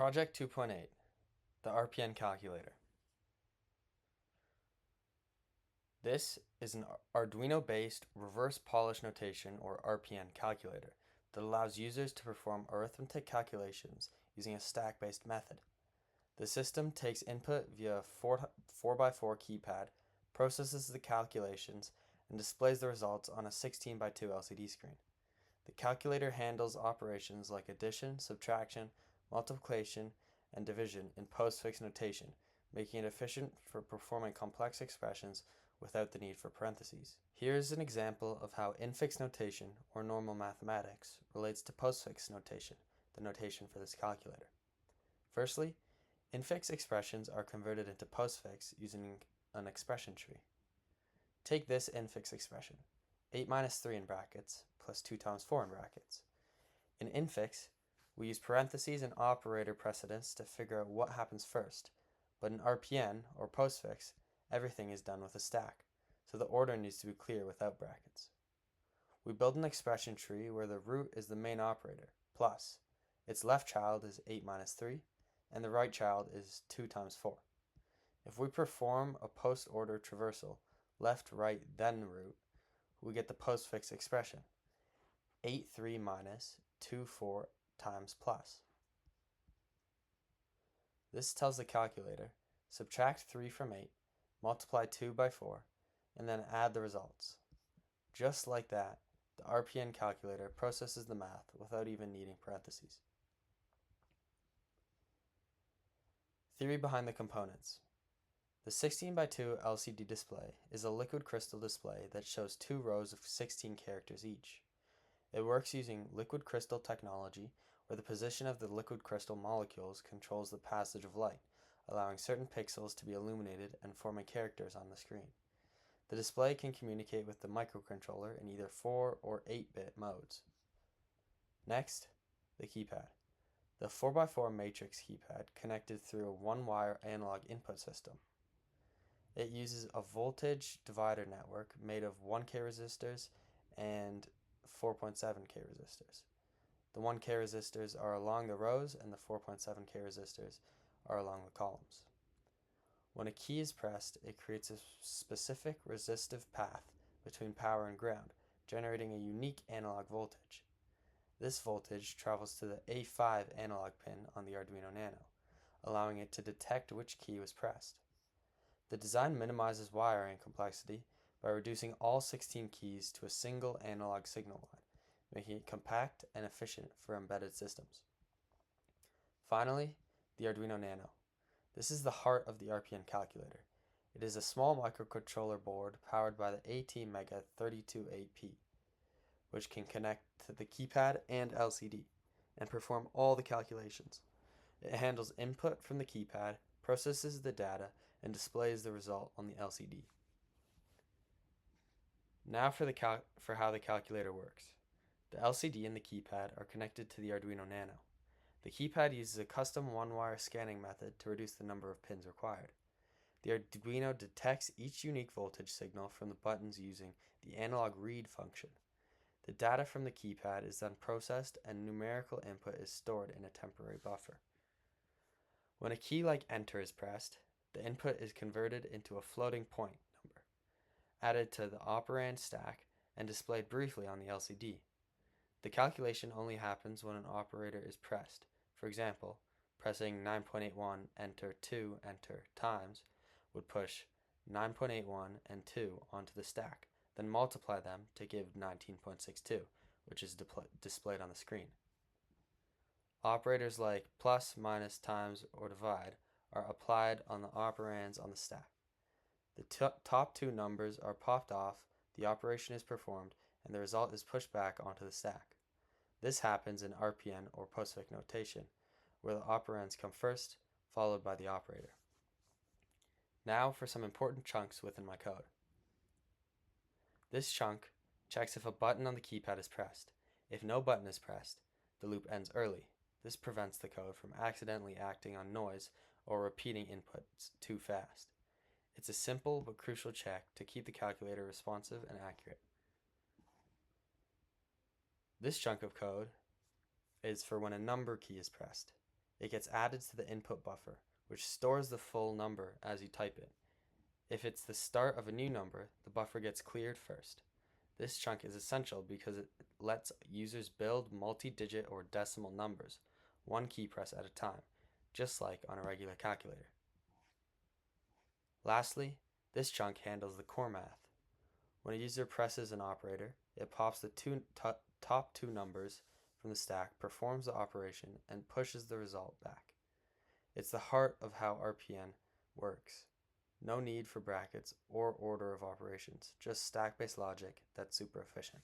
Project 2.8, the RPN Calculator. This is an Arduino-based reverse polish notation, or RPN calculator, that allows users to perform arithmetic calculations using a stack-based method. The system takes input via a 4x4 keypad, processes the calculations, and displays the results on a 16x2 LCD screen. The calculator handles operations like addition, subtraction, multiplication, and division in postfix notation, making it efficient for performing complex expressions without the need for parentheses. Here is an example of how infix notation, or normal mathematics, relates to postfix notation, the notation for this calculator. Firstly, infix expressions are converted into postfix using an expression tree. Take this infix expression, 8 minus 3 in brackets, plus 2 times 4 in brackets. In infix, we use parentheses and operator precedence to figure out what happens first, but in RPN, or postfix, everything is done with a stack, so the order needs to be clear without brackets. We build an expression tree where the root is the main operator, plus. Its left child is 8 minus 3, and the right child is 2 times 4. If we perform a post-order traversal, left, right, then root, we get the postfix expression, 8, 3 minus 2, 4 times plus. This tells the calculator, subtract 3 from 8, multiply 2 by 4, and then add the results. Just like that, the RPN calculator processes the math without even needing parentheses. Theory behind the components. The 16x2 LCD display is a liquid crystal display that shows 2 rows of 16 characters each. It works using liquid crystal technology, where the position of the liquid crystal molecules controls the passage of light, allowing certain pixels to be illuminated and forming characters on the screen. The display can communicate with the microcontroller in either 4 or 8-bit modes. Next, the keypad. The 4x4 matrix keypad connected through a 1-wire analog input system. It uses a voltage divider network made of 1K resistors and 4.7K resistors. The 1K resistors are along the rows and the 4.7K resistors are along the columns. When a key is pressed, it creates a specific resistive path between power and ground, generating a unique analog voltage. This voltage travels to the A5 analog pin on the Arduino Nano, allowing it to detect which key was pressed. The design minimizes wiring complexity by reducing all 16 keys to a single analog signal line, making it compact and efficient for embedded systems. Finally, the Arduino Nano. This is the heart of the RPN calculator. It is a small microcontroller board powered by the ATmega 328P, which can connect to the keypad and LCD and perform all the calculations. It handles input from the keypad, processes the data, and displays the result on the LCD. Now for how the calculator works. The LCD and the keypad are connected to the Arduino Nano. The keypad uses a custom 1-wire scanning method to reduce the number of pins required. The Arduino detects each unique voltage signal from the buttons using the analog read function. The data from the keypad is then processed and numerical input is stored in a temporary buffer. When a key like enter is pressed, the input is converted into a floating point number, added to the operand stack, and displayed briefly on the LCD. The calculation only happens when an operator is pressed. For example, pressing 9.81 enter 2 enter times would push 9.81 and 2 onto the stack, then multiply them to give 19.62, which is displayed on the screen. Operators like plus, minus, times, or divide are applied on the operands on the stack. The top 2 numbers are popped off, the operation is performed, and the result is pushed back onto the stack. This happens in RPN, or postfix notation, where the operands come first, followed by the operator. Now for some important chunks within my code. This chunk checks if a button on the keypad is pressed. If no button is pressed, the loop ends early. This prevents the code from accidentally acting on noise or repeating inputs too fast. It's a simple but crucial check to keep the calculator responsive and accurate. This chunk of code is for when a number key is pressed. It gets added to the input buffer, which stores the full number as you type it. If it's the start of a new number, the buffer gets cleared first. This chunk is essential because it lets users build multi-digit or decimal numbers, one key press at a time, just like on a regular calculator. Lastly, this chunk handles the core math. When a user presses an operator, it pops the top two numbers from the stack, performs the operation, and pushes the result back. It's the heart of how RPN works. No need for brackets or order of operations, just stack-based logic that's super efficient.